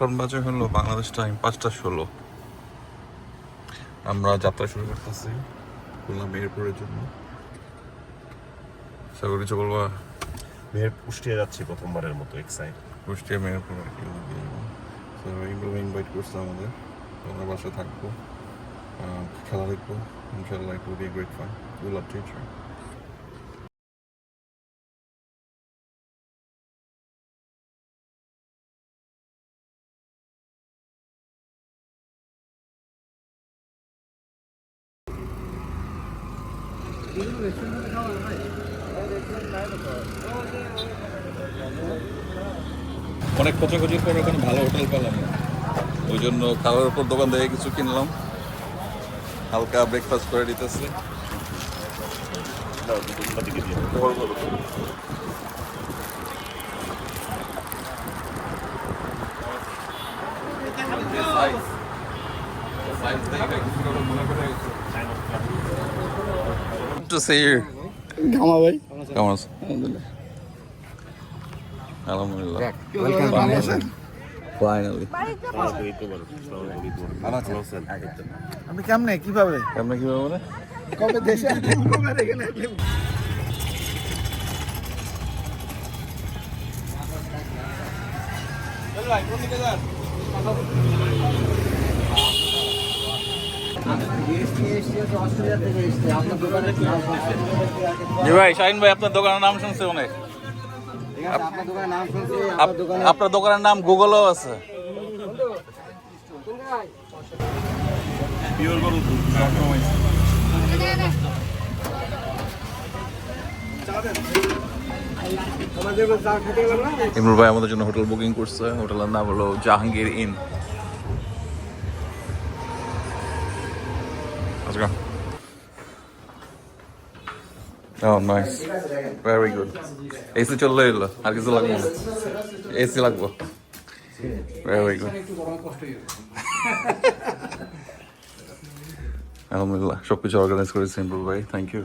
এখন বাজে হলো বাংলাদেশ টাইম 5:16। আমরা যাত্রা শুরু করতেছি খুলনা মেহেরপুরের জন্য। সাগর কিছু বলবা? কুষ্টিয়া যাচ্ছি প্রথমবারের মতো এক্সাইট। কুষ্টিয়া মেহেরপুর আর কি এইগুলো ইনভাইট করছে আমাদের। আমরা বাসায় থাকবো, খেলা দেখবো ইনশাল্লাহ। It will be great fun. Will love to it you. অনেক খোঁজাখুঁজির পর ওখানে ভালো হোটেল পেলাম, ওই জন্য খাওয়ার উপর দোকান থেকে কিছু কিনলাম, হালকা ব্রেকফাস্ট করে দিতেছি। To see you. Come away. Come on. Alhamdulillah. Welcome. Finally. আপনি কেমনে কিভাবে কেমন কিভাবে মানে? কবে দেশে আসলেন, কবে এখানে আসলেন? জি ভাই, শাহিন ভাই আপনার দোকানের নাম শুনছে অনেক। আপনার দোকানের নাম গুগলও আছে। ইমরুল ভাই আমাদের জন্য হোটেল বুকিং করছে। হোটেলের নাম হলো Jahangir in. Let's go. Oh, nice. Very good. AC চললে এলো, আর কিছু লাগবে না। AC লাগবে। Very good. আলহামদুলিল্লাহ, সবকিছু অর্গানাইজ করেছেন ইমরুল ভাই, থ্যাংক ইউ।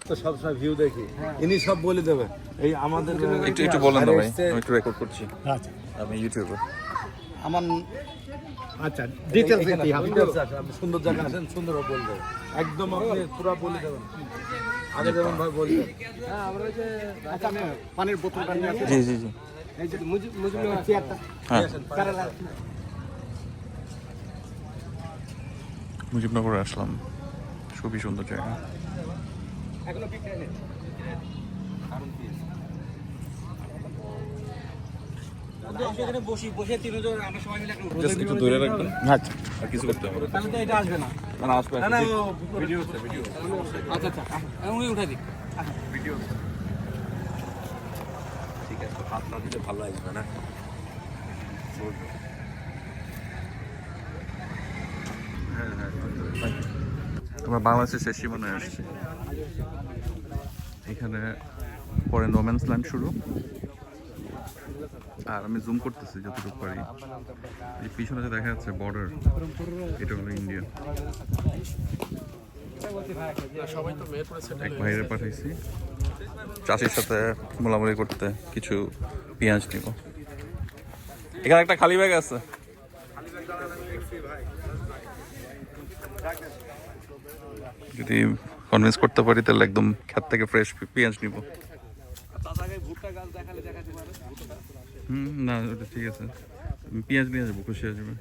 তো সব ভিউ দেখি, ইনি সব বলে দেবে। এই আমাদের একটু বলেন না ভাই, আমি একটু রেকর্ড করছি। আচ্ছা, আমি ইউটিউবে আমার আচ্ছা ডিটেইলস দেখি। আপনি সুন্দর জায়গা আছেন, সুন্দর বলে দেবেন, একদম আপনি পুরো বলে দেবেন। আগে যেমন ভাই বললেন, হ্যাঁ আমরা যে আচ্ছা আমি পানির বোতলটা নিয়ে আসি। জি জি জি, এই যে মুজিব চেয়ারটা, হ্যাঁ কেরালা মুজিবনগরে আসলাম, খুবই সুন্দর জায়গা। এখনো পিকটা নেই। জাস্ট একটু দূরে রাখবেন, আচ্ছা, আর কিছু করতে হবে তাহলে তো এটা আসবে না। না, আসবে না না, ভিডিও। আচ্ছা আচ্ছা, উনি উঠাই দিক। ভিডিও ঠিক আছে, হাত না দিলে ভালো আসবে না। আমরা বাংলাদেশের শেষ সীমানায় আসছি। এখানে পরে নোম্যান্স ল্যান্ড শুরু, আর আমি জুম করতেছি যতটুকু পারি। এই পিছনে যে দেখা যাচ্ছে বর্ডার, এটা হলো ইন্ডিয়া। এক ভাইরে পাঠাইছি চাষির সাথে মোলামুলি করতে, কিছু পেঁয়াজ নিব। এখানে একটা খালি ব্যাগ আছে, যদি কনভিন্স করতে পারি তাহলে একদম ক্ষেত থেকে ফ্রেশ পেঁয়াজ নিব। না ওটা ঠিক আছে, পেঁয়াজ নিয়ে যাবো, খুশি হয়ে যাবে।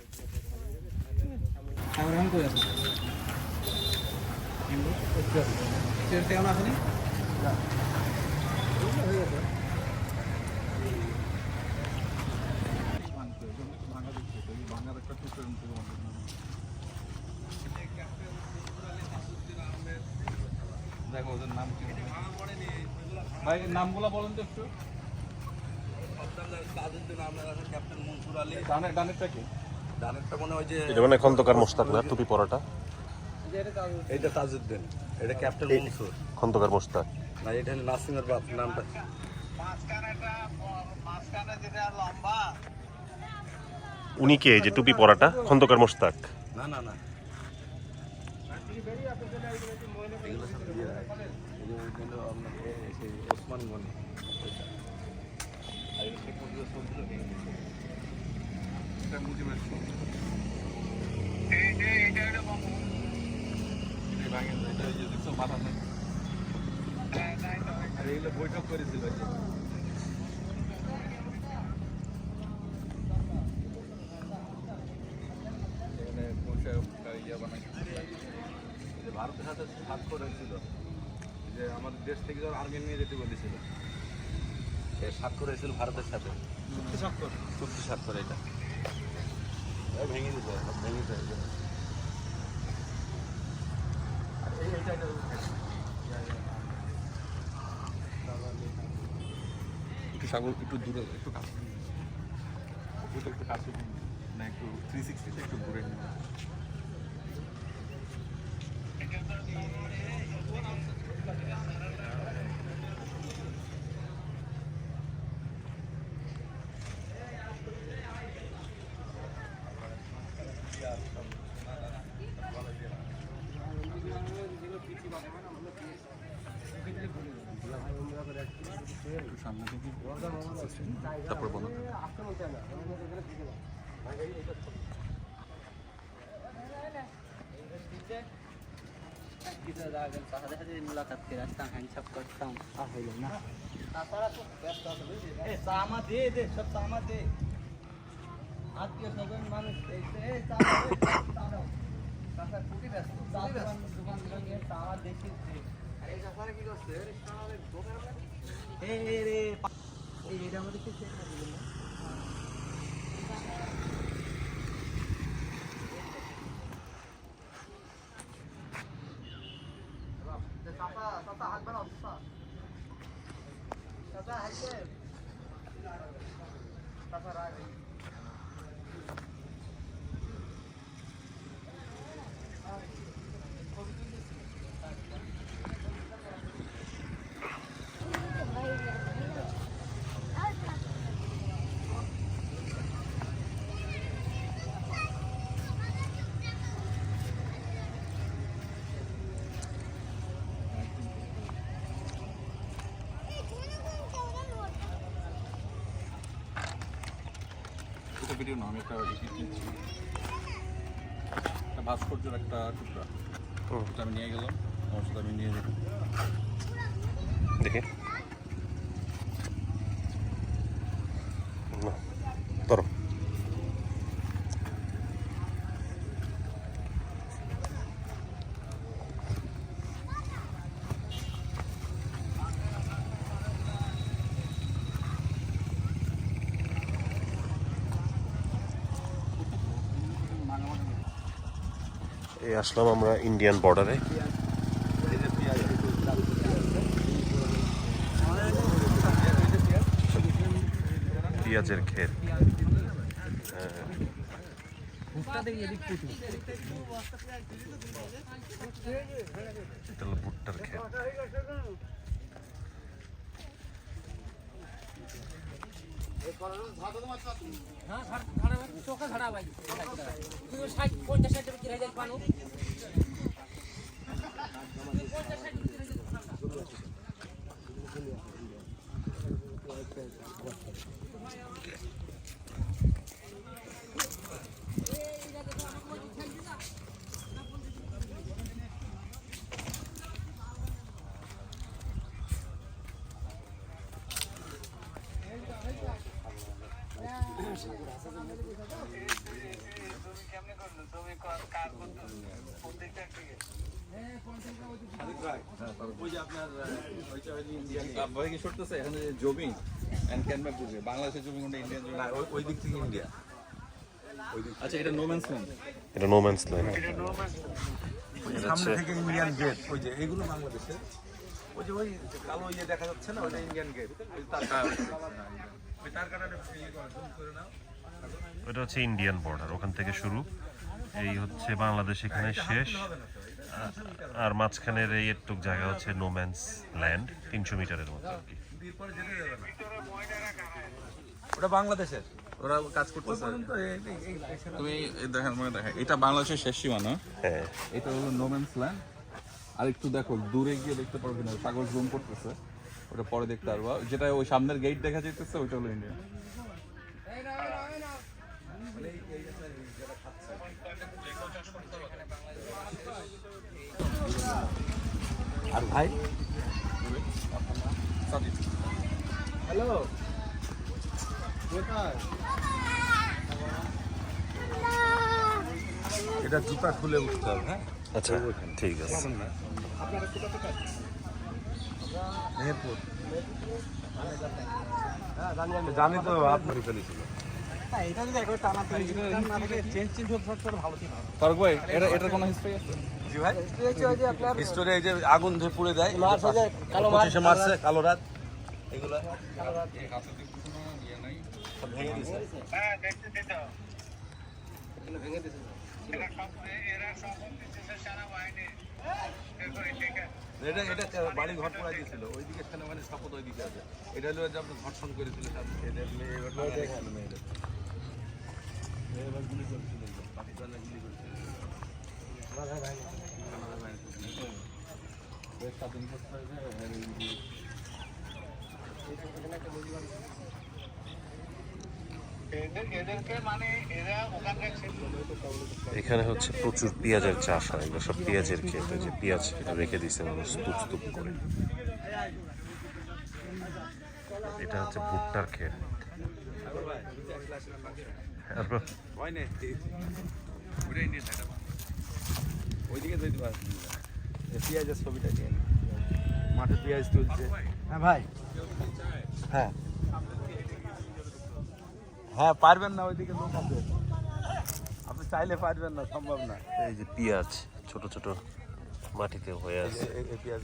দেখো ওদের নাম কি ভাই, নামগুলো বলেন তো একটু। ডানেরটা কি? ডানেরটা মনে হয় যে এটা মানে খন্দকার মোশতাক না, টুপি পরাটা? এইটা তাজউদ্দিন, এটা ক্যাপ্টেন মনসুর। খন্দকার মোশতাক না, এটা নাসিমের বাপ, নামটা উনি কে যে টুপি পরাটা? খন্দকার মোশতাক? না না না, ওসমান গনি। একটা মোটিভেশন মাথা নেই আর এইগুলো বৈঠক করেছিল যে এখানে বসে ইয়ে বানাইছিল যে ভারতের সাথে স্বাক্ষর হয়েছিল যে আমাদের দেশ থেকে যখন আর্মি নিয়ে যেতে বলেছিল স্বাক্ষর হয়েছিল ভারতের সাথে চুক্তি স্বাক্ষর এটা ভেঙে দিতে ভেঙে দিতে একটু সাগর একটু দূরে একটু কাছে একটু কাছে না একটু 360 একটু দূরে নিয়ে একটু সামনে থেকে তারপর বলো मुलाकात केली असता हँडशॉप करता ना दे सब सामा दे आत्मीय सगळं माणूस कुठे व्यस्त दुकान सामा देशील हे रे एरियामध्ये किती हात बनाव राग এটা ভিডিও না আমি একটা ভাস্কর্যের একটা টুকরা ওটা আমি নিয়ে গেলাম আমার সাথে আমি নিয়ে যেতাম দেখে না ধরো এই আসলাম আমরা ইন্ডিয়ান বর্ডারে পেঁয়াজের ক্ষেত এটা হলো ভুট্টার ক্ষেত चोखा झाडा पाहिजे 50-60 किलो पाणी জমি বাংলাদেশের জমি কোনটা ইন্ডিয়ান জমি ওই দিক থেকে ইন্ডিয়া আচ্ছা এটা নোম্যান্স ল্যান্ড এটা নো ম্যানস ল্যান্ড সামনে থেকে ইন্ডিয়ান গেট ওই যে এইগুলো বাংলাদেশের ওই যে ওই কালো ইয়ে দেখা যাচ্ছে না ওটা ইন্ডিয়ান গেট ওই তার কাটাটা করে নাও এটা হচ্ছে ইন্ডিয়ান বর্ডার ওখান থেকে শুরু এই হচ্ছে বাংলাদেশ এখানে শেষ আর মাঝখানের এই একটু জায়গা হচ্ছে নো ম্যানস ল্যান্ড 300 মিটারের মতো আর কি ওটা বাংলাদেশের ওরা কাজ করতেছে তুমি দেখেন মনে দেখেন এটা বাংলাদেশের শেষ সীমানা হ্যাঁ এটা হলো নো ম্যানস ল্যান্ড আর একটু দেখো দূরে গিয়ে দেখতে পারবে না সাগর জুম করতেছে ওটা পরে দেখতে পারবা যেটা ওই সামনের গেট দেখা যাইতেছে ওইটা হলো ইন্ডিয়া ভাই হ্যালো এটা জুতা খুলে উঠতে হবে, হ্যাঁ? আচ্ছা ঠিক আছে। মেহেরপুর। জানি তো আপনার ফেলেছিল। এটা যদি একবার টানা না থাকে চেঞ্জ ভালো ছিল। তারক ভাই এটার কোনো হিস্ট্রি আছে? জি ভাই, হিস্টোরি এই যে আগুন ধরে পুড়ে দেয়, 25 মার্চে কালো রাত, এগুলা সব ভেঙে দিয়েছে। এটা বাড়ি ঘর পড়া দিয়েছিল, ওইদিকে সেনাবাহিনীর শপথ ওইদিকে আছে। এটা হলো যে আপনি ধর্ষণ করেছিল, গুলি করেছিল, পাকিস্তানে গুলি করেছিল। স্বাধীন করতে হবে। এখানে হচ্ছে প্রচুর পেঁয়াজের চাষ হয়, এগুলো সব পেঁয়াজের ক্ষেত, ওই যে পেঁয়াজ রেখে দিছে মানুষ স্তূপ স্তূপ করে। এটা হচ্ছে ভুট্টার ক্ষেত। ওইদিকে যেতে পারছি পেঁয়াজের ছবিটা নিয়ে মাঠে পেঁয়াজ তুলছে। হ্যাঁ ভাই, হ্যাঁ হ্যাঁ, পারবেন না, ওইদিকে লোক আছে, আপনি চাইলে পারবেন না, সম্ভব না। এই যে পেঁয়াজ ছোট ছোট মাটিতে হয়ে আছে। এই পেঁয়াজ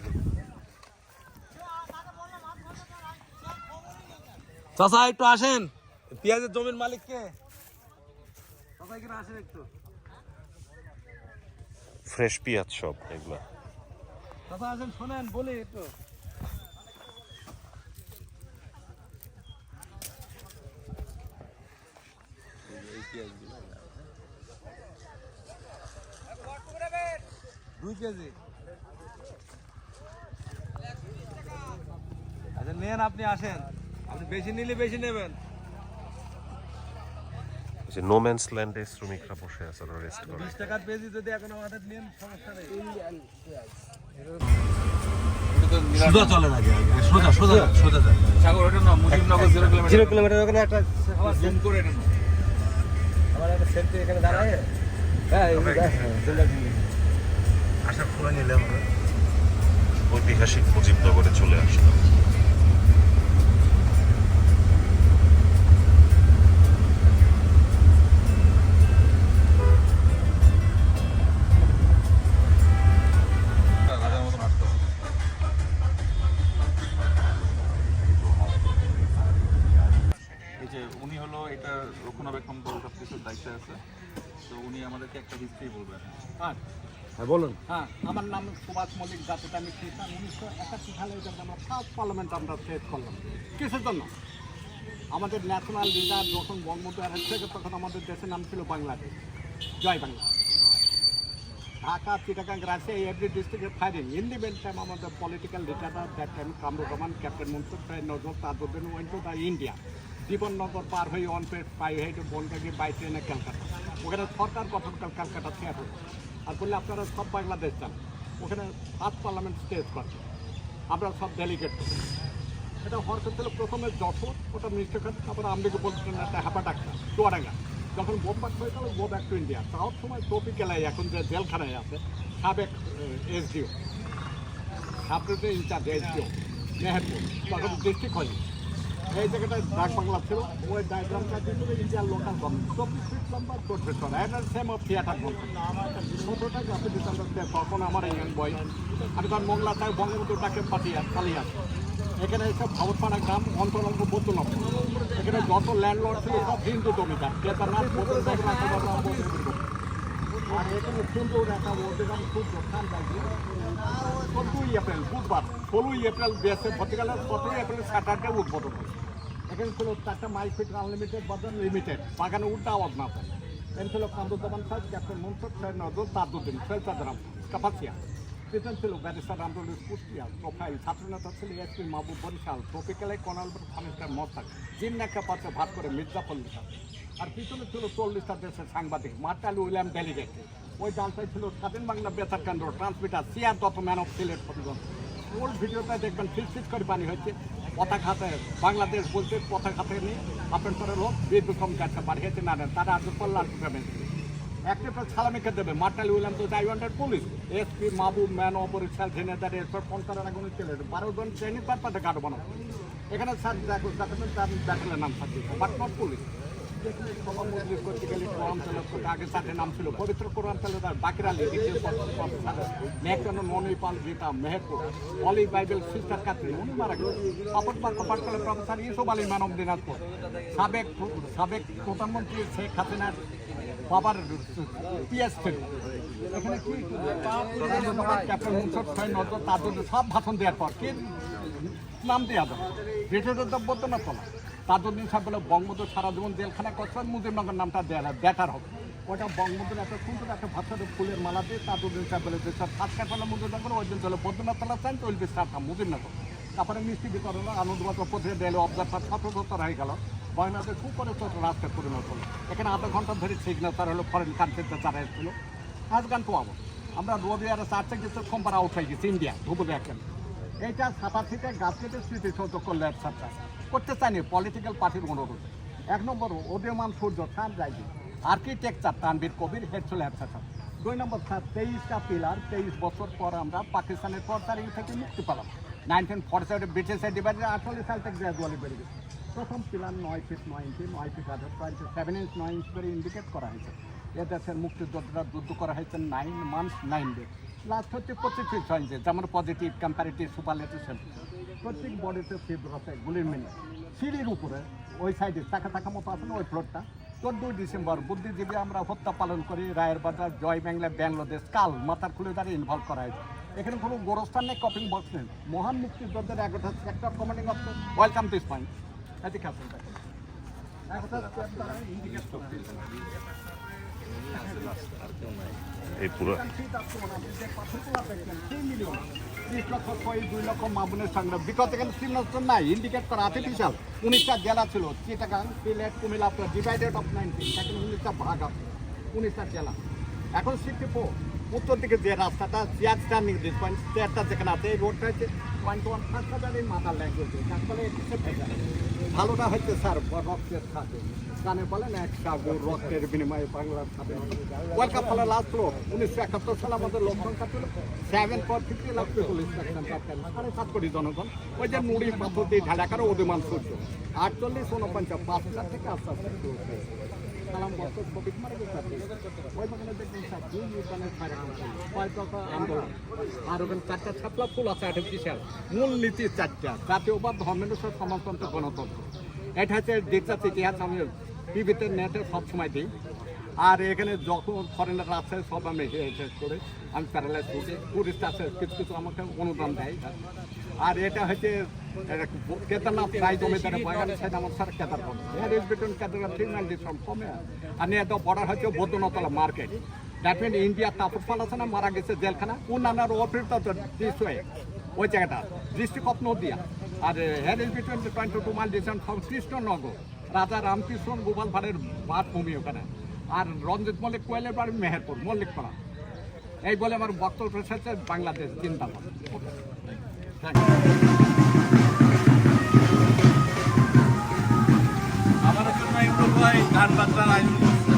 চাচা একটু আসেন, পেঁয়াজের জমির মালিক কে? চাচা এখানে আসেন একটু। ফ্রেশ পেঁয়াজ সব এগুলা। চাচা আসেন, শোনেন বলি একটু। এই পেঁয়াজগুলো 2 কেজি। আচ্ছা নেন, আপনি আসেন, আপনি বেশি নিলে বেশি নেবেন। যে নোম্যান্স ল্যান্ডে শ্রমিকরা বসে আছে, ওরা রেস্ট করে। 20 টাকার পেঁয়াজি যদি এখন আমাদের নেন, সমস্যা নেই। সোজা চলে না, সোজা সোজা সোজা যায়। সাগর ওটা না, মুজিবনগর 0 কিলোমিটার ওখানে একটা জুম করে নেন। আমার একটা সেলফি এখানে দাঁড়ায়। হ্যাঁ আশা করে নিলে আমরা ঐতিহাসিক মুজিবনগরে চলে আসলাম। এই যে উনি হলো এটা রক্ষণাবেক্ষণ করে সব কিছুর দায়িত্বে আছে, তো উনি আমাদেরকে একটা হিস্ট্রি বলবেন। হ্যাঁ বলুন। হ্যাঁ, আমার নাম সুভাষ মল্লিক, জাতিটা আমি খ্রিস্টান। 1981 সালে আমরা ফার্স্ট পার্লামেন্ট আমরা ফেস করলাম। কিসের জন্য? আমাদের ন্যাশনাল লিডার যখন বঙ্গবন্ধু অ্যারেস্ট থেকে, তখন আমাদের দেশের নাম ছিল বাংলাদেশ, জয় বাংলা। ঢাকা, চিটাগাং, রাজশাহী, এভরি ডিস্ট্রিক্টের firing. In the mean time আমাদের পলিটিক্যাল লিডাররা that time Kamruzzaman, captain Mansur, Nazrul, Tajuddin went to the India. Jibannagar পার হয়ে অন পেড পাই হয়ে বনগাগি বাই ট্রেনে ক্যালকাটা। ওখানে সরকার গঠনকাল ক্যালকাটা শেয়ার হতো। আর বললে আপনারা সব বাংলাদেশ যান, ওখানে ফার্স্ট পার্লামেন্ট স্টেজ করছে, আমরা সব ডেলিগেট করি। এটা হওয়ার ছিল প্রথমে যশোর, ওটা মিস্টেক হচ্ছে, তারপরে আমদিকে বলছিলেন একটা হাঁপা ডাক্তার চুয়াডাঙ্গা। যখন বোমবাট হয়ে গেল, গো ব্যাক টু ইন্ডিয়া। তাও সময় টপিক্যালাই এখন যে জেলখানায় আছে সাবেক SDO, subdivision in charge SDO Meherpur, তখন ডিস্ট্রিক্ট হয়নি। এই জায়গাটায় ডাক বাংলা ছিল, ওই ডায়াগ্রামটা দিয়েছিল ইন্ডিয়ার লোকাল গভর্নমেন্ট। 24 ফিট লম্বা, 4 ফিট চড়া, এটা সেম অফ থিয়েটার বলতো। 17টা গাছে দিতাম, তখন আমার ইয়াং বয়, আমি তখন মংলা তাই বঙ্গবন্ধুটাকে পালিয়ে আসি। এখানে এইসব ভাবতপাড়া গ্রাম অন্তরঙ্গ 72 নম্বর। এখানে যত ল্যান্ডলর্ড ছিল সব হিন্দু জমিদার, কেদারনাথ, আর এখানে সুন্দর একটা ওদের খুব দোকান থাকবে। 14 এপ্রিল বুধবার, 16 এপ্রিল বেসে ভর্তি গেলে 17 এপ্রিল স্যাটারডে উদ্বোধন হয়। এখানে ছিল 4টা মাইল ফিট আনলিমিটেড বাজার লিমিটেড, বাগানে উল্টা আওয়াজ না পায়। এখানে ছিল কামরুজ্জামান সাহেব, ক্যাপ্টেন মনসুর, নজরুল, তাজউদ্দিন, ফেলচাদরাম, কাপাসিয়া। প্রেসিডেন্ট ছিল ব্যারিস্টার রামদুল কুষ্টিয়া, প্রোফাইল ছাত্রনেতা ছিল এসপি মাহবুব বরিশাল, ট্রপিক্যালে কর্নাল খানিস্টার মস্তাক, জিন্নাকা পাত্রে ভাত করে মির্জাফল্লি সাহেব। আর পিছনে ছিল 40টা দেশের সাংবাদিক, মার্টাল উইলিয়াম ডেলিগেট। ওই ডালটাই ছিল স্বাধীন Bangla Betar Kendra, transmitter, CR Dutta, man of Sylhet, প্রতিবন্ধ। ওল্ড ভিডিওটা দেখবেন ফিস করে পানি হচ্ছে পতাকাতে বাংলাদেশ বলতে পতাকাতে নিয়ে আপনার করে লোক বীরবিক্রম গাছটা পাঠিয়েছে না তারা আজ কল্যাণ একটা সালামিকে দেবে মার্টাল উইলিয়াম তো I wanted police SP Mahbub man অপরিষ্কার জেনে তাদের এরপর ফোন করার আগুন চলে 12 জন ট্রেনিং তারপরে কার্ড বানাবো এখানে স্যার দেখাবেন তার দেখালে নাম থাকবে বাট নট পুলিশ আগে তাদের নাম ছিল পবিত্র কোরআন তাহলে তার বাকিরা মণিপাল গীতা মেহেরপুর অলি বাইবেল সিস্টার কাত্রিন উনি মারা গেলেন পাপড়পাড় প্রফেসর ইউসুফ আলী মানব দিনাজপুর সাবেক প্রধানমন্ত্রী শেখ হাসিনার বাবার পিএস ছিল এখানে কি ক্যাপ্টেন মুনসুর ছয় নজর তাদের সব ভাষণ দেওয়ার পর কি নাম দেওয়া যায় ব্রিটিশদের দ্রব্য না তোলা তাজউদ্দিন সাহেব বলে বঙ্গবন্ধু সারা জীবন জেলখানা করছেন মুজিবনগর নামটা দেওয়া বেটার হবে ওটা বঙ্গবন্ধুর একটা সুন্দর একটা ভাষার ফুলের মালা দিয়ে তাজউদ্দিন সাহেব বলে যে সব কাজ কাটলো মুজিবনগর ওই দিন চলে বদ্রনাথ তলা চান তো উইল স্টার্ট মুজিবনগর তারপরে মিষ্টি বিতরণ হলো আনন্দবাজার পত্রিকা ডেলে অবজারভার 17 হয়ে গেল বাংলাদেশ খুব করে রাস্তায় পরিণত হলো এখানে আধা ঘন্টা ধরে সিগনেচার হলো ফরেন কান্ট্রিতে যারা এসেছিল আজকাল পাবো আমরা 2004 থেকে সোমবার আউট হয়ে গেছি ইন্ডিয়া ধুবুরে এখন এইটা ছাপা থেকে গাছ কেটে স্মৃতিসৌধ করলে সরকার করতে চায়নি পলিটিক্যাল পার্টির অনুরোধ 1 নম্বর উদীয়মান সূর্য খান যাইবে আর্কিটেকচার তানবীর কবির হেড ছিল একসাথে 2 নম্বর স্যার 23টা পিলার 23 বছর পর আমরা পাকিস্তানের পর্দারিং থেকে মুক্তি পেলাম 1947 ব্রিটিশের ডিভাইডে 48 সাল থেকে গ্রাজুয়ালি বেড়ে গেছে প্রথম পিলার 9 ফিট 9 ইঞ্চি 9 ফিট 7 ইঞ্চ 9 ইঞ্চ করে ইন্ডিকেট করা হয়েছে এ দেশের মুক্তিযোদ্ধারা যুদ্ধ করা হয়েছে 9 মান্থস 9 ডে লাস্ট হচ্ছে 25 ফিট 6 ইঞ্চি যেমন পজিটিভ কম্পারেটিভ সুপারলেটিভ প্রত্যেক বডিতে ছিদ্র আছে গুলির মিলে সিঁড়ির উপরে ওই সাইডে চাকা থাকা মতো আছে না ওই ফ্লোরটা 14 ডিসেম্বর বুদ্ধিজীবী আমরা হত্যা পালন করি রায়ের বাজার জয় বাংলা বাংলাদেশ কাল মাথার খুলে দ্বারা ইনভলভ করা হয়েছে এখানে কোনো গোরস্থান নেই কপিং বক্স নেই মহান মুক্তিযোদ্ধার 11টা sector commanding officer welcome this point এদিকে আসুন এই পুরো 30 লক্ষ 2 লক্ষ মামুনের সংগ্রাম বিকজ এখানে শ্রীনগর নাই ইন্ডিকেট করা আর্টিফিশিয়াল 19টা জেলা ছিল চিটাগাং সিলেট কুমিল্লা ডিভাইডেড অফ 19 এখন 19টা ভাগ আছে 19টা জেলা এখন 64 উত্তর দিকে যে রাস্তাটা চেয়ার স্ট্যান্ডিং দিস পয়েন্ট চেয়ারটা যেখানে আছে এই রোডটা হচ্ছে 0.1 এই মাদার ল্যাঙ্গুয়েজ তারপরে ভালোটা হচ্ছে স্যার রক্তের থাকে কানে বলেন এক সাগর রক্তের বিনিময়ে বাংলার খাবে ওয়ার্ল্ড কাপ খেলা লাস্ট ফ্লোর 1971 সালে আমাদের লোক সংখ্যা ছিল 7.50 লাখ পিপল ইনস্ট্রাকশন 7.5 কোটি জনগণ ওই যে নুড়ি পাথর দিয়ে ঢালা করে উদীয়মান সূর্য 48 49 5 থেকে আস্তে আস্তে সালাম বছর কোভিড মারা গেছে ওই বাগানে দেখবেন স্যার দুই নির্বাচনের আন্দোলন আর ওখানে 4টা ছাপলা ফুল আছে আর্টিফিশিয়াল মূল নীতি 4টা জাতীয়বাদ ধর্মের সমাজতন্ত্র গণতন্ত্র এটা হচ্ছে দেশার ইতিহাস আমি টিভিতে নেটে সবসময় দিই আর এখানে যখন ফরেনার আছে সব আমি করে আমি প্যারালাইজ করি টুরিস্ট আছে কিছু কিছু আমাকে অনুদান দেয় আর এটা হচ্ছে কেদারনাথ রায় জমিদারের বাগান সাইড আমার sir Kedarnath hair is between Kedarnath 3 mile from কমে আর নিয়ে তো বর্ডার হচ্ছে Baidyanathtala market that mean India তাপসপাল আছে না মারা গেছে জেলখানা উনানার অফিস দিস ওয়ে ওই জায়গাটা ডিস্ট্রিক্ট অফ নদিয়া আর here is between 22 mile distance from Krishnanagar Raja Ramkrishna Gopal ভাড়ের বাসভূমি ওখানে আর রঞ্জিত মল্লিক কোয়েলের বাড়ি মেহেরপুর মল্লিকপাড়া এই বলে আমার বক্তব্য শেষে বাংলাদেশ জিন্দাবাদ আমার জন্য ইমরুল ভাই গান বাজনার আয়োজন করছে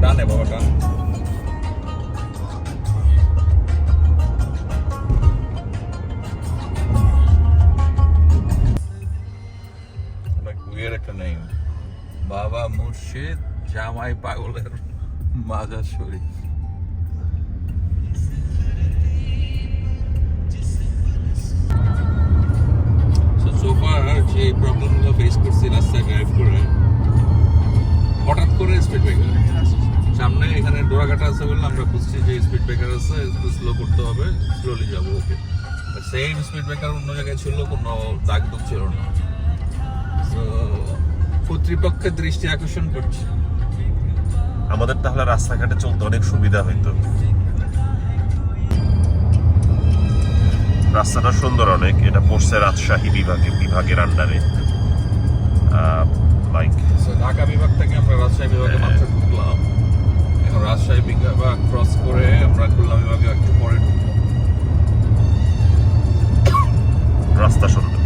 ডানে বাবা ডান weird একটা নেই বাবা মুর্শিদ জামাই পাগলের মাজার শরীফ so far যে প্রবলেমগুলো ফেস করছি রাস্তায় ড্রাইভ করে হঠাৎ করে স্পিড ব্রেকার সামনে এখানে ডোরাকাটা আছে বললে আমরা বুঝছি যে স্পিড ব্রেকার আছে, একটু স্লো করতে হবে, স্লোলি যাবো। ওকে, সেম স্পিড ব্রেকার অন্য জায়গায় ছিল, কোনো দাগ দুগ ছিল না। তো কর্তৃপক্ষের দৃষ্টি আকর্ষণ করছে। আমাদের তাহলে রাস্তাঘাটে চলতে অনেক সুবিধা হইতো। রাস্তাটা সুন্দর অনেক। এটা পড়ছে রাজশাহী বিভাগের আন্ডারে। লাইক ঢাকা বিভাগ থেকে আমরা রাজশাহী বিভাগে মাত্র ঢুকলাম। এখন রাজশাহী বিভাগ ক্রস করে আমরা খুলনা বিভাগে একটু পরে ঢুকবো। রাস্তা সুন্দর।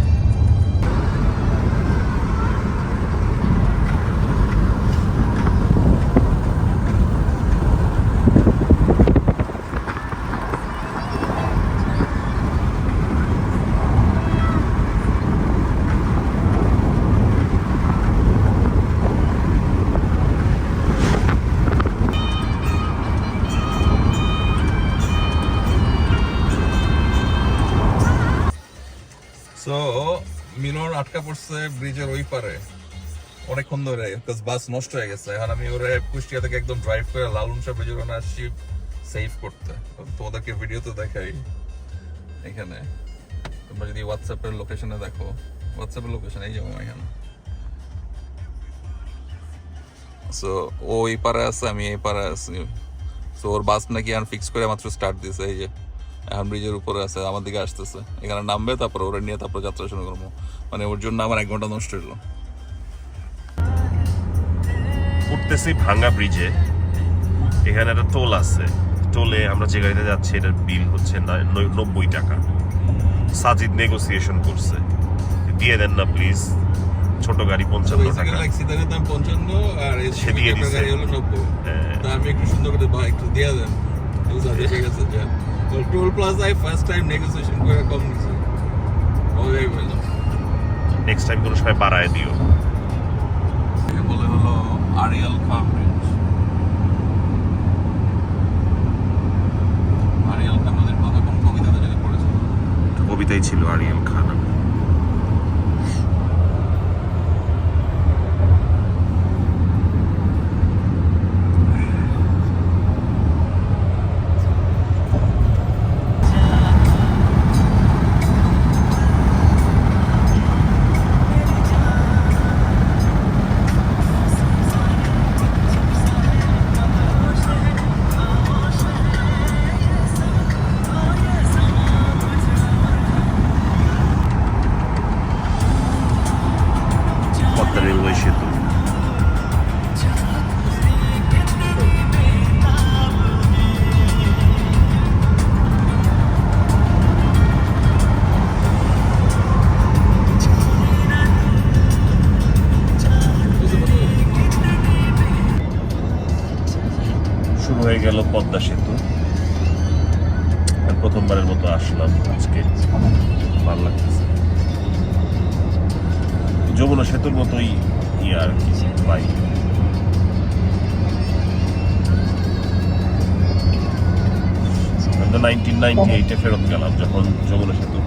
সো মিলন আটকা পড়ছে ব্রিজের ওই পারে অনেকক্ষণ ধরে, বাস নষ্ট হয়ে গেছে। এখন আমি ওরে কুষ্টিয়া থেকে একদম ড্রাইভ করে লালন শাহ ব্রিজের ওখানে আসছি সেভ করতে। তোমাদেরকে ভিডিওতে দেখাই। এখানে তোমরা যদি হোয়াটসঅ্যাপের লোকেশনে দেখো, হোয়াটসঅ্যাপের লোকেশন এই যাবো এখানে। সো ও এই পারে আছে, আমি এই পারে আছি। সো ওর বাস নাকি আর ফিক্স করে মাত্র স্টার্ট দিয়েছে। এই যে এখন ব্রিজের উপরে আছে, আমার দিকে আসতেছে। এখানে নামবে, তারপর ওরা নিয়ে তারপর যাত্রা শুরু করবো। মানে ওর জন্য আমার 1 ঘন্টা নষ্ট হলো। উঠতেছি ভাঙ্গা ব্রিজে। এখানে একটা টোল আছে। টোলে আমরা যে গাড়িতে যাচ্ছি এটার বিল হচ্ছে 90 টাকা। সাজিদ নেগোসিয়েশন করছে, দিয়ে দেন না প্লিজ। ছোট গাড়ি 55 টাকা। সিদারের দাম 55 আর সে দিয়ে দিছে। গাড়ি হলো 90। তা আমি একটু সুন্দর করে ভাই একটু দিয়ে দেন। ঠিক আছে, যা টোল প্লাজায় ফার্স্ট টাইম নেগোসিয়েশন করে কম নিছে। ওই বলল নেক্সট টাইম কোনো সময় বাড়ায় দিও। বলে হলো আরিয়াল খান ব্রিজ। আরিয়াল খান নদীর কথা কোন কবিতাতে যেটা পড়েছিল? কবিতাই ছিল আরিয়াল খান। রেলওয়ে সেতু। শুরু হয়ে গেল পদ্মা সেতু। প্রথমবারের মতো আসলাম আজকে, ভালো লাগতেছে। যমুনা সেতুর মতোই আর কি বাইক। আমরা 1998-এ ফেরত গেলাম যখন যমুনা সেতু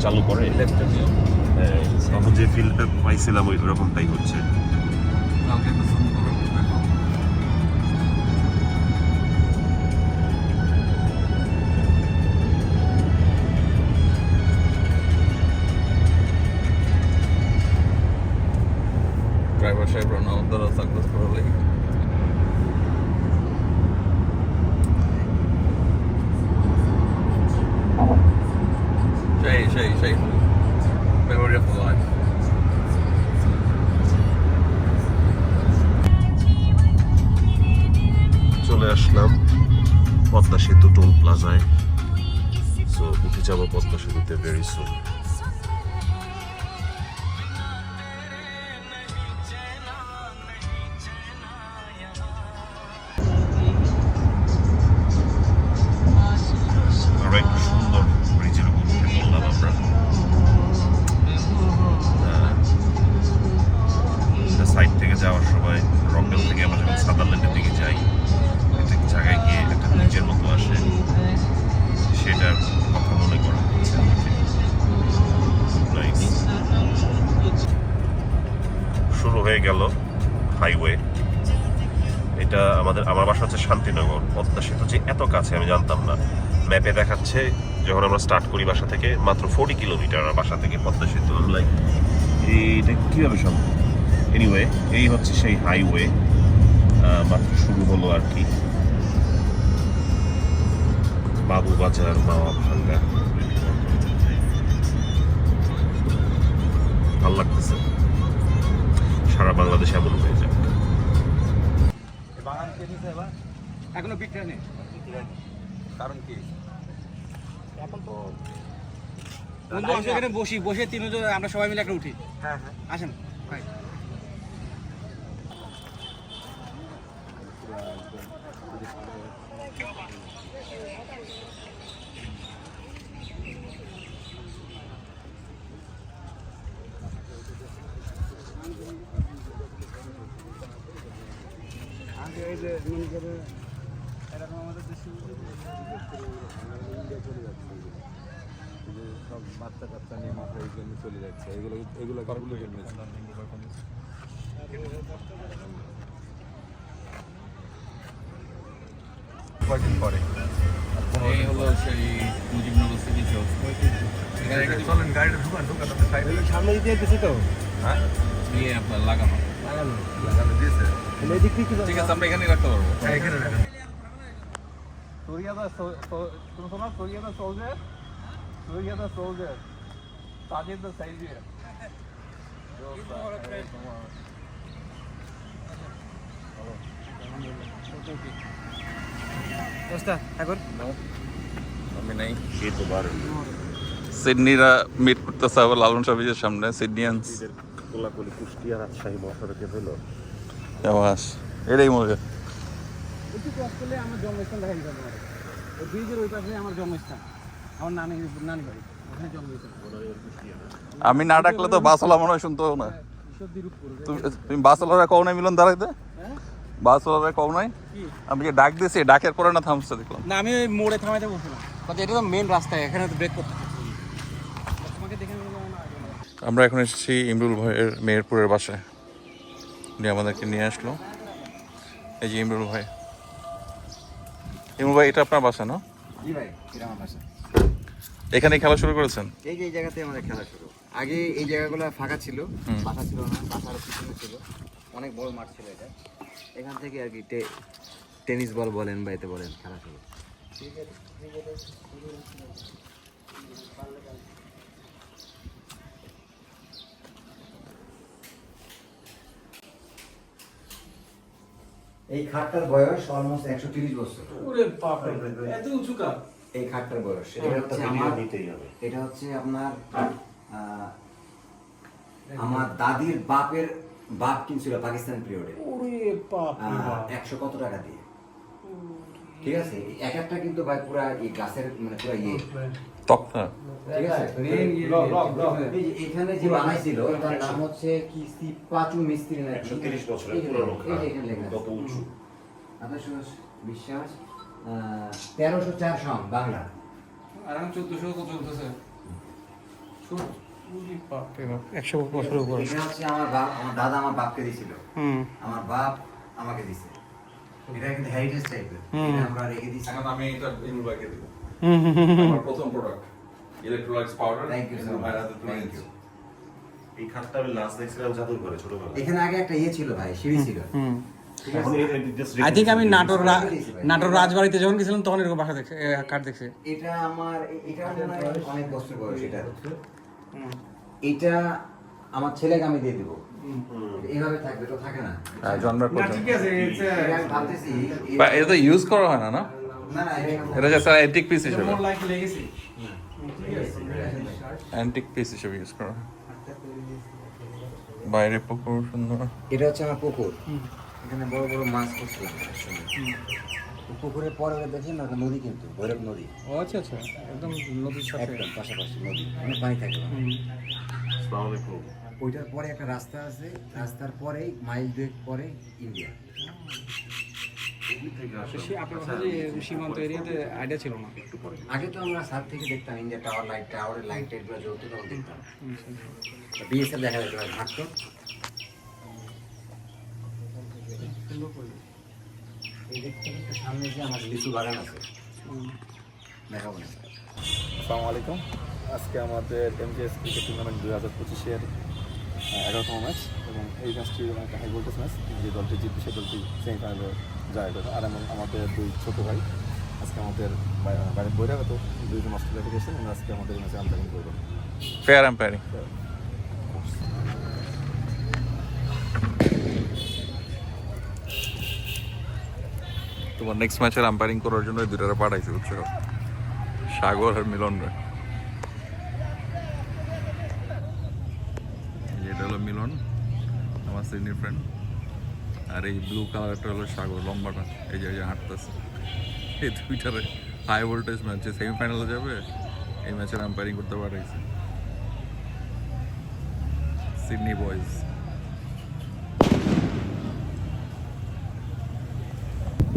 চালু করে। তখন যে ফিল্ডটা পাইছিলাম ওই রকমটাই হচ্ছে। ড্রাইভার সাহেব রান্না সাকসেস করা লাগে। সেই মেমোরি অফ লাইফ। চলে আসলাম পদ্মা সেতু টোল প্লাজায়। সো উঠে যাবো পদ্মা সেতুতে ভেরি সুন। সুন্দর ব্রিজের উপর উঠে পড়লাম আমরা। সাইড থেকে যাওয়ার সময় রকডেল থেকে আমরা যখন সাদারল্যান্ডের দিকে যাই, একটা জায়গায় গিয়ে একটা ব্রিজের মতো আসে, সেটার কথা মনে করা হচ্ছে। শুরু হয়ে গেল হাইওয়ে। এই এটা আমার বাসা হচ্ছে শান্তিনগর। পদ্মা সেতু যে এত কাছে আমি জানতাম না। ম্যাপে দেখাচ্ছে যখন আমরা স্টার্ট করি বাসা থেকে মাত্র 40 কিলোমিটার আমার বাসা থেকে পদ্মা সেতু। লাইক এইটা কীভাবে সম্ভব? এনিওয়ে, এই হচ্ছে সেই হাইওয়ে, মাত্র শুরু হলো আর কি। বাবু বাজার, মাওয়া ভাঙ্গা, ভাল লাগতেছে। সারা বাংলাদেশ এমন হয়ে যাক। বাগান কে নিছে এবার? এখনো বিক্রি নেই। কারণ কি? এখন তো বন্ধু আসো, এখানে বসে তিনজন আমরা সবাই মিলে একটা উঠি। হ্যাঁ হ্যাঁ, আসেন ভাই। আগে এই যে মনে করে এরকম আমাদের দেশে সব বাচ্চা কাচ্চা নিয়ে মাথায় এই জন্য চলে যাচ্ছে, এগুলো কয়দিন পরে এই হলো সেই মুজিবনগর সিটি চৌক। চলেন গাড়িটা ঢুকান আপনি সাইডে। সামনে দিয়ে দিছি তো হ্যাঁ, নিয়ে আপনার লাগানো। লাগানো দিয়েছে। এই দিক থেকে ঠিক আছে, আমরা এখানেই রাখতে পারবো। হ্যাঁ, এখানে রাখেন। এখন আমি নাই। এই তো বার সিডনিরা মিট করতেছে আবার লালন সাবিজের সামনে। সিডনিয়ান্স কোলাকুলি কুষ্টিয়া রাজশাহী মহাসড়কে হলো। আবাস এটাই মজা। একটু ক্রস করলে আমার জন্মস্থান দেখা যেতে পারে। ওই ব্রিজের ওই পাশে আমার জন্মস্থান, আমার নানি বাড়ি, ওখানে জন্মস্থান। আমি না ডাকলে তো বাসওয়ালা মনে হয় শুনতো না। তুমি বাসওয়ালারা কও নাই মিলন দাঁড়াইতে? বাসওয়ালারা কও নাই? আমি যে ডাক দিয়েছি, ডাকের পরে না থামছে দেখলাম। না, আমি ওই মোড়ে থামাইতে বলছিলাম, কথা এটা তো মেন রাস্তায়, এখানে তো ব্রেক করতে হবে। তোমাকে দেখে আমরা এখন এসেছি ইমরুল ভাইয়ের মেহেরপুরের বাসায়। উনি আমাদেরকে নিয়ে আসলো। এই যে ইমরুল ভাই। ইমরুল ভাই, এটা আপনার বাসা না? জি ভাই, এটা আমার বাসা। এখানে খেলা শুরু করেছেন? এই যে এই জায়গাতে আমাদের খেলা শুরু। আগে এই জায়গাগুলো ফাঁকা ছিল, বাসা ছিল না, বাসার পিছনে ছিল, অনেক বড় মাঠ ছিল এটা। এখান থেকে আর কি টেনিস বল বলেন বা এতে বলেন খেলা শুরু। এই খাটটার বয়স অলমোস্ট 130 বছর। এত উঁচু কাপ। এই খাটটার বয়স এটা হচ্ছে আপনার আমার দাদির বাপ কিনছিল পাকিস্তান পিরিয়ডে 100 কত টাকা দিয়ে। ঠিক আছে, এক একটা কিন্তু ভাই পুরা এই গাছের মানে পুরা তক্তা। ঠিক আছে, এই যে এখানে যে বানাইছিল তার নাম হচ্ছে কি পাচু মিস্ত্রি না 130 বছরের পুরনো খাট, কত উঁচু। আদর্শ বিশ্বাস 1304 সন বাংলা। আর আমি 1400 কত চলতেছে। 100 বছরের উপর। এটা হচ্ছে আমার দাদা আমার বাপকে দিয়েছিল, আমার বাপ আমাকে দিয়েছে। এটা কিন্তু হেরিটেজ টাইপের, এটা আমরা রেখে দিয়েছি। এখন আমি এটা ইমরুল ভাইকে দেব। আমার প্রথম product electrolytes powder. Thank you so much. Thank you. এই খাটটা আমি লাস্ট দেখছিলাম জাদুঘরে ছোটবেলায়। এখানে আগে একটা ছিল ভাই, সিঁড়ি ছিল। ঠিক আছে, আই থিংক আমি নাটোর রাজবাড়িতে যখন গেছিলাম তখন এরকম বাসা দেখছি, কাঠ দেখছি। এটা আমার এটা মনে হয় অনেক বছর বয়স। এটা আমার ছেলেকে আমি দিয়ে দিব, এইভাবে থাকবে তো থাকে না। জন্মের পর ঠিক আছে, এটা আমি ভাবতেছি এটা তো ইউজ করা হয় না না? না না এটা জাস্ট অ্যান্টিক পিস হিসেবে। মোর লাইফ লেগেছি। অ্যান্টিক পিস হিসেবে ইউজ করা হয়। বাইরে পুকুর সুন্দর। এটা হচ্ছে আমার পুকুর, এখানে বড় বড় মাছ করছিলাম। পুকুরের পরে দেখেন না, নদী কিন্তু ভৈরব নদী, ও আচ্ছা আচ্ছা, একদম নদীর সাথে একদম পাশাপাশি নদী, অনেক পানি থাকে। আসসালামু আলাইকুম। ওইটার পরে একটা রাস্তা আছে, রাস্তার পরেই মাইল 2 পরে ইন্ডিয়া। আপনার সীমান্ত এরিয়াতে আইডিয়া ছিল না। আগে তো আমরা সাত থেকে দেখতাম ইন্ডিয়া টাওয়ারের লাইট টাইটগুলো জ্বলতো, তখন দেখতাম। বিএসএফ দেখা যেত, ঘাটতো। এদিক থেকে একটু সামনে যে আমার লিচু বাগান আছে, দেখাবো না। আসসালামু আলাইকুম। আজকে আমাদের এমজিএস ক্রিকেট টুর্নামেন্ট 2025-এর 11তম ম্যাচ, এবং এই ম্যাচটি একটা হাই ভোল্টেজ ম্যাচ। যে দলটি জিতবে সেই দলটি সেমিফাইনালে যায় কথা। আর আমাদের দুই ছোটো ভাই আজকে আমাদের বাইরে বৈরাগত দুইজন অস্ট্রেলিয়া থেকে এসেছেন, এবং আজকে আমাদের এই ম্যাচে আম্পায়ারিং করবেন। ফেয়ার এম্পায়ারিং। তোমার নেক্সট ম্যাচের আম্পায়ারিং করার জন্য দুইটারে পাঠাইছে, বুঝছো, সাগর আর মিলন রে। এটা হলো মিলন, আমার সিনিয়র ফ্রেন্ড, আর এই ব্লু কালারটা হলো সাগর, লম্বাটা, এই যে হাঁটতেছে। এই দুইটারে হাই ভোল্টেজ ম্যাচ, যে সেমিফাইনালে যাবে এই ম্যাচের আম্পায়ারিং করতে পাঠাইছে সিডনি বয়েজ।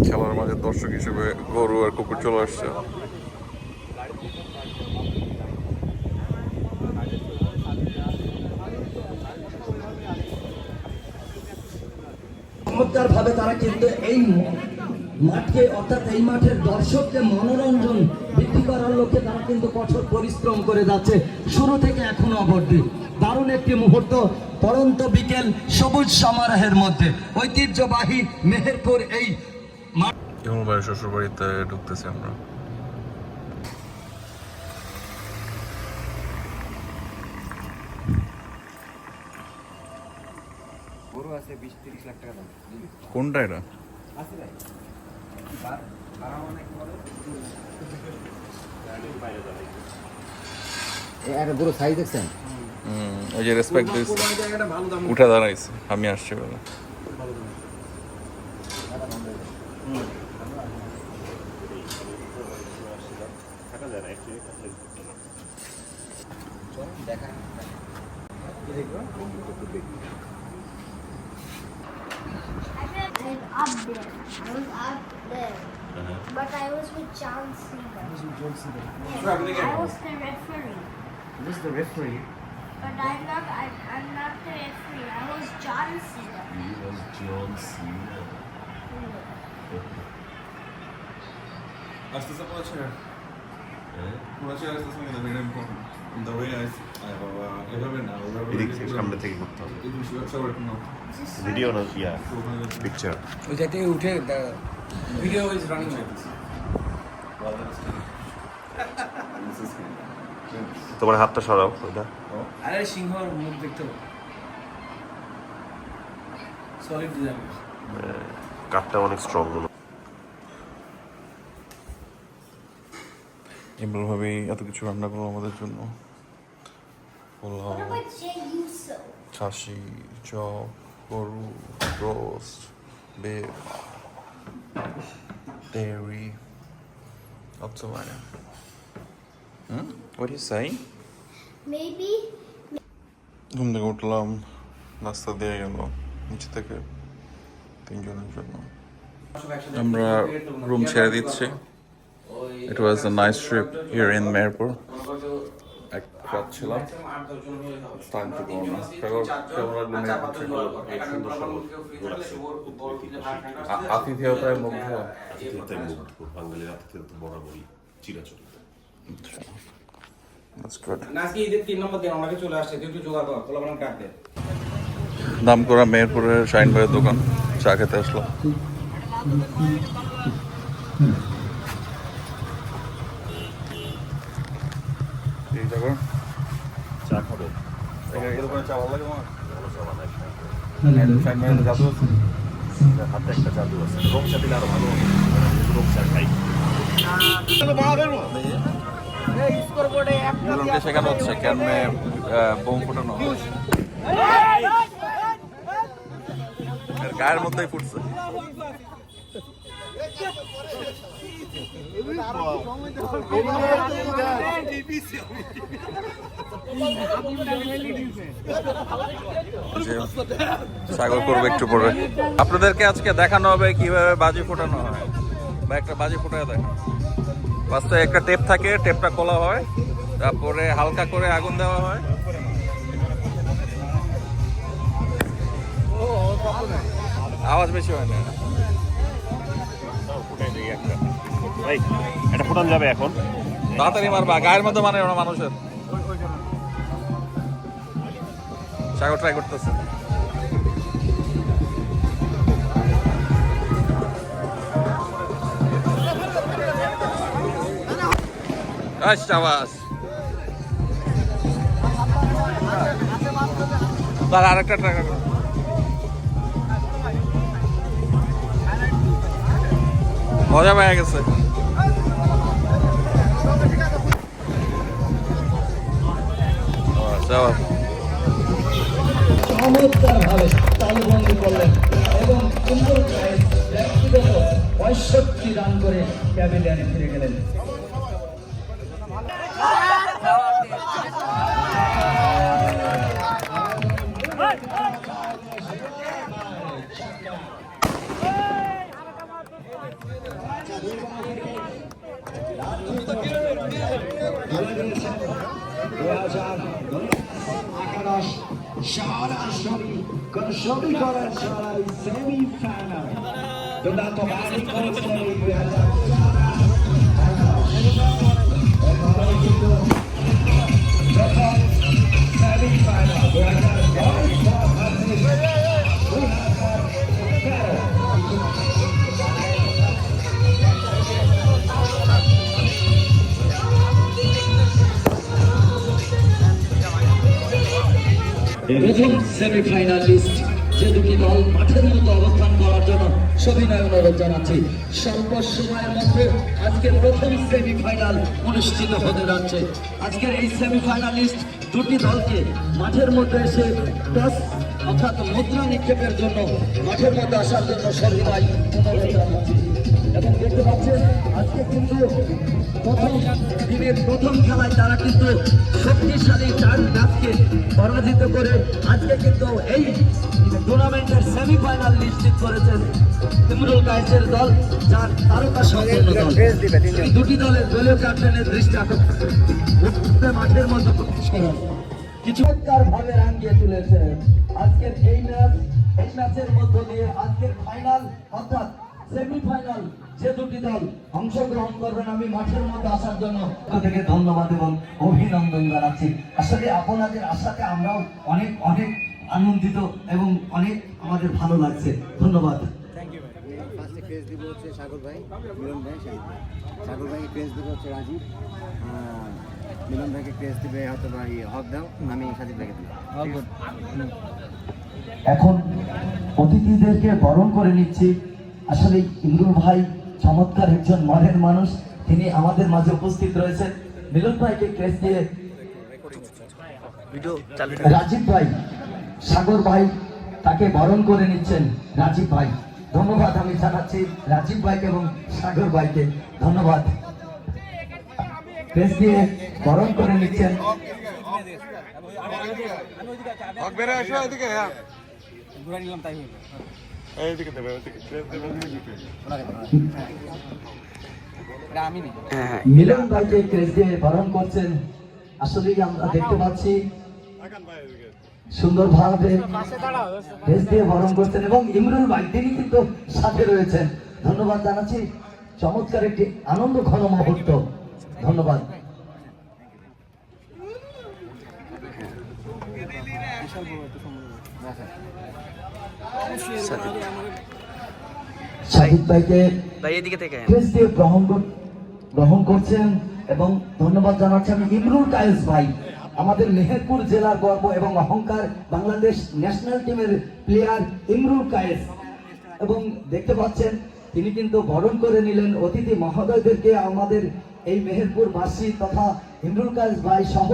খেলার মাঝে দর্শক হিসেবে গরু আর কুকুর চলে আসছে। চমৎকার ভাবে তারা কিন্তু এই মাঠকে, অর্থাৎ এই মাঠের দর্শককে মনোরঞ্জন বৃদ্ধি করার লক্ষ্যে তারা কিন্তু কঠোর পরিশ্রম করে যাচ্ছে শুরু থেকে এখনো অবধি। দারুণ একটি মুহূর্ত, পড়ন্ত বিকেল সবুজ সমারোহের মধ্যে ঐতিহ্যবাহী মেহেরপুর এই মাঠ। ইমন ভাইয়ের শ্বশুর বাড়িতে ঢুকতেছি আমরা। গরু আছে 20-30 লাখ টাকা দাম। কোনটা এটা? আছে ভাই, ভাড়া অনেক বড়। একটা গরু সাইজ দেখছেন? ওই যে রেসপেক্ট দিস উঠে দাঁড়াইছে, আমি আসছি বলে। দেখা up there. I was up there. But I was with John Cena. I was the referee. Who's the referee? But I'm not the referee. I was John Cena. He was John Cena. আসতেছে পুরো ছেড়ে, পুরো ছেড়ে আসতেছে কিন্তু very important in the way I এভাবে না, এদিক থেকে সামনে থেকে করতে হবে। এই ব্যবসা করতে না। ভিডিও না, ইয়া পিকচার। ওই জায়গা থেকে উঠে video is running like this. তোমার হাতটা সরাও ওটা। আরে সিংহর মুখ দেখতে হবে, সলিড ডিজাইন। কাঠটা অনেক স্ট্রং। ইমরান ভাবি এত কিছু রান্না করলো আমাদের জন্য। Pulao, What about Jay Uso? খাসি, চপ, গরু, roast, beef, dairy, lots of items. What are you saying? Maybe. ঘুম থেকে উঠলাম, নাস্তা দিয়ে গেল নিচে থেকে তিনজনের জন্য। আমরা রুম ছেড়ে দিচ্ছি। It was a nice trip here in Meherpur. এক রাত ছিলাম। Time to go now. কেমন লাগলো মেহেরপুর? আতিথেয়তায় মুগ্ধ। বাঙালির আতিথেয়তা বরাবরই চিরাচরিত। That's good. আজকে ঈদের 3 নম্বর দিন আমাকে চলে আসছে, তুই একটু জোগাড় কর, তোলা বানাম কাটতে। নাম করা মেহেরপুরের শাইন ভাইয়ের দোকান, চা খেতে আসলাম। এই জায়গা চা খাবে? এই দোকানে চা ভালো লাগে আমার। ভালো চা বানায়। শাইন ভাইয়ের জাদু আছে, হাতে একটা জাদু আছে। রং চা দিলে আরো ভালো হবে। রং চা খাই। মিলনকে শেখানো হচ্ছে কেমনে বোম ফোটানো হয়। গায়ের মধ্যেই ফুটছে। সাগর করবে একটু পরে। আপনাদেরকে আজকে দেখানো হবে কিভাবে বাজি ফোটানো হয়, বা একটা বাজি ফোটায় দেখেন। ফার্স্টে একটা টেপ থাকে, টেপটা খোলা হয়, তারপরে হালকা করে আগুন দেওয়া হয়। আওয়াজ বেশি হয় না। এই এটা ফুটান যাবে এখন। তাড়াতাড়ি মারবা, গায়ের মধ্যে মানে ওরা মানুষের। সাগর ট্রাই করতেছে। তার আরেকটা ট্রাই করো। মজা পেয়ে গেছে। চমৎকার ভাবে তালবন্দি করলেন এবং সুন্দর ব্যক্তিগত 65 রান করে প্যাভিলিয়নে ফিরে গেলেন। সরাসরি কোন ছবি করার ছড়াই সেমিফাইনাল তোমরা তো বাড়ি করেছিলেন এই 2000 সেমিফাইনাল 2013 প্রথম সেমিফাইনালিস্ট যে দুটি দল মাঠের মতো অবস্থান করার জন্য সবিনয় অনুরোধ জানাচ্ছি। স্বল্প সময়ের মধ্যে আজকের প্রথম সেমিফাইনাল অনুষ্ঠিত হতে যাচ্ছে। আজকের এই সেমিফাইনালিস্ট দুটি দলকে মাঠের মধ্যে এসে টস অর্থাৎ মুদ্রা নিক্ষেপের জন্য মাঠের মধ্যে আসার জন্য সবিনয় অনুরোধ জানাচ্ছি। এবং দেখতে পাচ্ছেন আজকে কিন্তু দিনের প্রথম খেলায় তারা কিন্তু শক্তিশালী 4 ম্যাচকে পরাজিত করে আজকে কিন্তু এই টুর্নামেন্টের সেমিফাইনাল নিশ্চিত করেছেন ইমরুল কায়েসের দল, যার তারকা সম্পন্ন দল। দুটি দলের দলীয় ক্যাপ্টেনের দৃষ্টি আকর্ষণ মাঠের মধ্যে কিছুকার ভাবে রাঙিয়ে তুলেছে আজকের এই ম্যাচের মধ্য দিয়ে আজকের ফাইনাল অর্থাৎ সেমিফাইনাল যে দুটি দল অংশগ্রহণ করবেন আমি মাঠের মধ্যে আসার জন্য থেকে ধন্যবাদ এবং অভিনন্দন জানাচ্ছি। আসলে আপনাদের আশাতে আমরাও অনেক অনেক আনন্দিত এবং অনেক আমাদের ভালো লাগছে। ধন্যবাদ। ফার্স্টে ক্রেজ দিব হচ্ছে সাগর ভাই, মিলন ভাই। সাগর ভাইকে ক্রেজ দিব হচ্ছে রাজীব, মিলন ভাইকে ক্রেজ দিবে হয়তো ভাই হক দাও, আমি সাজিদ ভাইকে দিব। এখন অতিথিদেরকে বরণ করে নিচ্ছি। আসলে ইমরুল ভাই চমৎকার একজন মনের মানুষ, তিনি আমাদের মাঝে উপস্থিত রয়েছেন। মিলন ভাইকে ক্রেজ দিয়ে রাজীব ভাই, সাগর ভাই তাকে বরণ করে নিচ্ছেন। রাজীব ভাই, ধন্যবাদ আমি জানাচ্ছি রাজীব ভাইকে এবং সাগর ভাইকে ধন্যবাদ। ক্রেজ দিয়ে বরণ করে নিচ্ছেন। মিলন ভাইকে ক্রেজ দিয়ে বরণ করছেন। আসলেই আমরা দেখতে পাচ্ছি সুন্দরভাবে ক্রেজ দিয়ে বরণ করছেন এবং ইমরুল ভাই তিনি কিন্তু সাথে রয়েছেন। ধন্যবাদ জানাচ্ছি, চমৎকার একটি আনন্দ ঘন মুহূর্ত। ধন্যবাদ। সাহিদ ভাইকে ক্রেজ দিয়ে গ্রহণ করছেন এবং ধন্যবাদ জানাচ্ছি আমি ইমরুল কায়েস ভাই, আমাদের মেহেরপুর জেলার গর্ব এবং অহংকার, বাংলাদেশ ন্যাশনাল টিমের প্লেয়ার ইমরুল কায়েস। এবং দেখতে পাচ্ছেন তিনি কিন্তু বরণ করে নিলেন অতিথি মহোদয়দেরকে, আমাদের এই মেহেরপুর বাসী তথা ইমরুল কায়েস ভাই সহ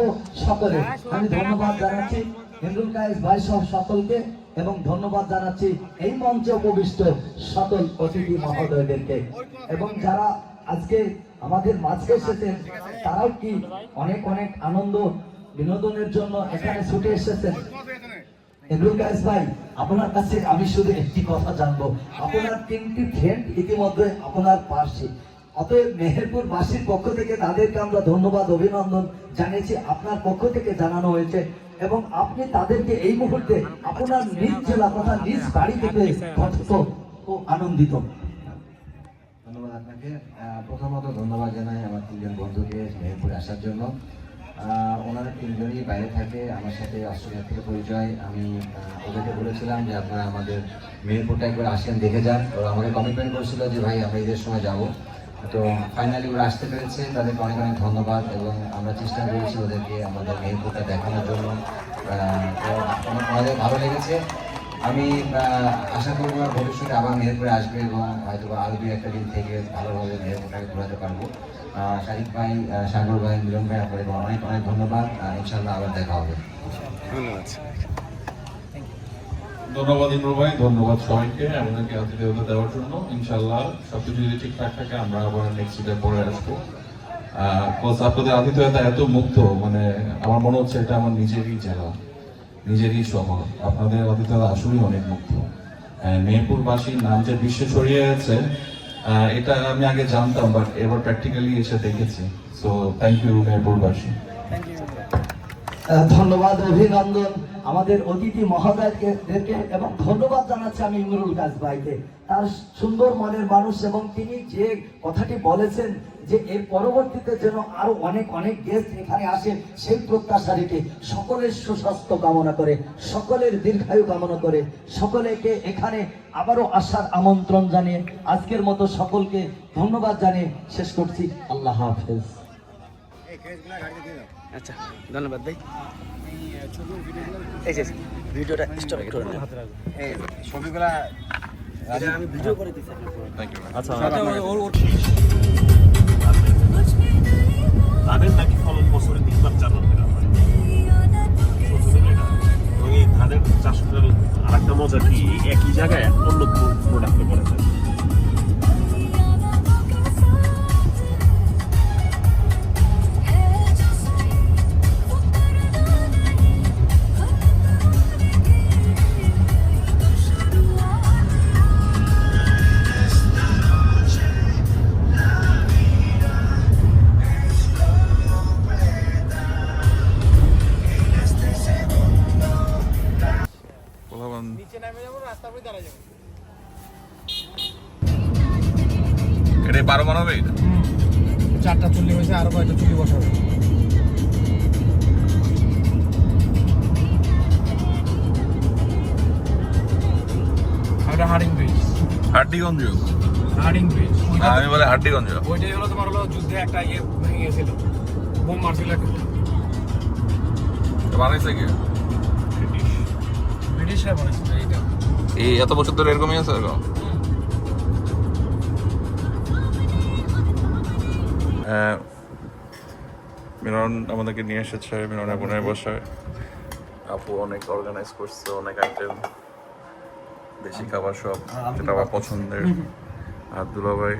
সকলে আমি ধন্যবাদ জানাচ্ছি ইমরুল কায়েস ভাই সহ সকলকে এবং ধন্যবাদ জানাচ্ছি এই মঞ্চে উপবিষ্ট সকল অতিথি মহোদয়দেরকে। এবং যারা আজকে আমাদের মাঝে এসেছেন তারাও কি অনেক অনেক আনন্দ বিনোদনের জন্য এখানে ছুটে এসেছেন। ইমরুল কায়েস ভাই, আপনার কাছে আমি শুধু একটি কথা জানবো, আপনার 3টি ফ্রেন্ড ইতিমধ্যে আপনার পাশে, অতএব মেহেরপুর বাসীর পক্ষ থেকে তাদেরকে আমরা ধন্যবাদ অভিনন্দন জানিয়েছি, আপনার পক্ষ থেকে জানানো হয়েছে এবং আপনি তাদেরকে এই মুহূর্তে আপনার নিজ জেলা তথা নিজ বাড়ি থেকে গঠিত ও আনন্দিত। ধন্যবাদ আপনাকে। আপনাকে প্রথমত ধন্যবাদ জানাই আমার তিনজন বন্ধুকে মেহেরপুরে আসার জন্য। ওনারা তিনজনই বাইরে থাকে, আমার সাথে অস্ট্রেলিয়া থেকে পরিচয়। আমি ওদেরকে বলেছিলাম যে আপনারা আমাদের মেহেরপুরটা একবার আসেন, দেখে যান। ওরা আমাকে কমিটমেন্ট করেছিল যে ভাই আমরা ঈদের সময় যাব। তো ফাইনালি ওরা আসতে পেরেছে, তাদেরকে অনেক অনেক ধন্যবাদ। এবং আমরা চেষ্টা করেছি ওদেরকে আমাদের মেহেরপুরটা দেখানোর জন্য। তো আমাদের ভালো লেগেছে। আমি আশা করব ভবিষ্যতে আবার মেহেরপুরে আসবে এবং হয়তো আরও 2-1 দিন থেকে ভালোভাবে মেহেরপুরটাকে ঘোরাতে পারবো। শারিক ভাই, সাগর ভাই, মিলন ভাই, আপনাদের অনেক অনেক ধন্যবাদ। ইনশাল্লাহ আবার দেখা হবে। ধন্যবাদ ইমরুল ভাই, ধন্যবাদ সবাইকে আমাদেরকে আতিথেয়তা দেওয়ার জন্য। ইনশাল্লাহ সবকিছু যদি ঠিকঠাক থাকে আমরা আবার নেক্সট ঈদের পরে আসবো। আপনাদের আতিথেয়তা এত মুগ্ধ, মানে আমার মনে হচ্ছে এটা আমার নিজেরই জেলা, নিজেরই শহর। আপনাদের আতিথেয়তা আসলেই অনেক মুগ্ধ। মেহেরপুরবাসীর নাম যে বিশ্বে ছড়িয়ে গেছে, এটা আমি আগে জানতাম, বাট এবার প্র্যাকটিক্যালি এসে দেখেছি। সো থ্যাংক ইউ মেহেরপুরবাসী। ধন্যবাদ, অভিনন্দন আমাদের অতিথি মহোদয়দেরকে এবং ধন্যবাদ জানাচ্ছি আমি ইমরুল গাছ ভাইকে। তার সুন্দর মনের মানুষ এবং তিনি যে কথাটি বলেছেন যে এর পরবর্তীতে যেন আরো অনেক অনেক গেস্ট এখানে আসেন, সেই প্রত্যাশা রেখে সকলের সুস্বাস্থ্য কামনা করে, সকলের দীর্ঘায়ু কামনা করে, সকলেকে এখানে আবারও আসার আমন্ত্রণ জানিয়ে আজকের মতো সকলকে ধন্যবাদ জানিয়ে শেষ করছি। আল্লাহ হাফেজ। আচ্ছা, ধন্যবাদ ভাই। এই যে ভিডিওটা স্টপ করে নেন। এই ছবিগুলা আমি ভিডিও করে দিচ্ছি। Thank you. আচ্ছা তাদের নাকি ফলন বছরে 3বার 4বার করে হয়। এবং এই ধানের চাষ করার আরেকটা মজা কি, একই জায়গায় অন্য প্রোডাক্ট করে থাকে। এটা 12 মান হবে এটা? 4টা চুল্লি হয়েছে, আরো কয়েকটা চুল্লি বসাবে। Harding bridge, Haddiganj. Harding bridge আমি বলে হাড্ডিগঞ্জ। ওইটাই হলো তোমার হলো যুদ্ধে একটা ইয়ে ভেঙে গেছিল, বোম মারছিল একটা। বানাইছে কি? ব্রিটিশরা বানাইছিল এইটা। এই এত বছর ধরে এরকমই আছে এরকম? মিলন আমাদেরকে নিয়ে এসেছে, মিলনের বোনের বসায়। আপু অনেক অর্গানাইজ করছে, অনেক আইটেম, দেশি খাবার সব, যেটা আমার পছন্দের। আর দুলাভাই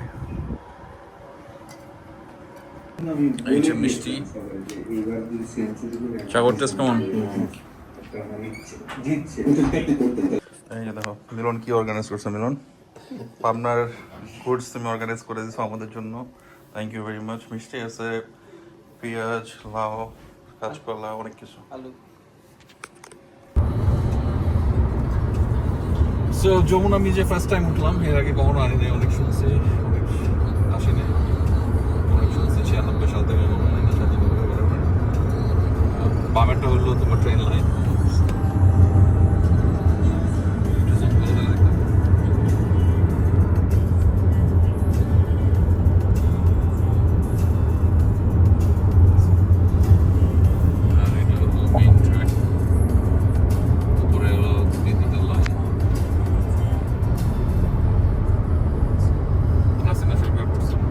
এই যে মিষ্টি। সাগর টেস্ট কেমন? এই যে দেখো মিলন কি অর্গানাইজ করছে। মিলন, পাবনার ফুডস তুমি অর্গানাইজ করে দিছো আমাদের জন্য, থ্যাংক ইউ ভেরি মাচ। মিষ্টি আছে, পেঁয়াজ, লাউ, কাঁচকলা, অনেক কিছু। সো যমুনা আমি যে ফার্স্ট টাইম উঠলাম, এর আগে কখনো আনি নাই, অনেক শুনছি, অনেক আসেনি, অনেক শুনছি 96 সাল থেকে বামেরটা হলো তোমার ট্রেন লাইন,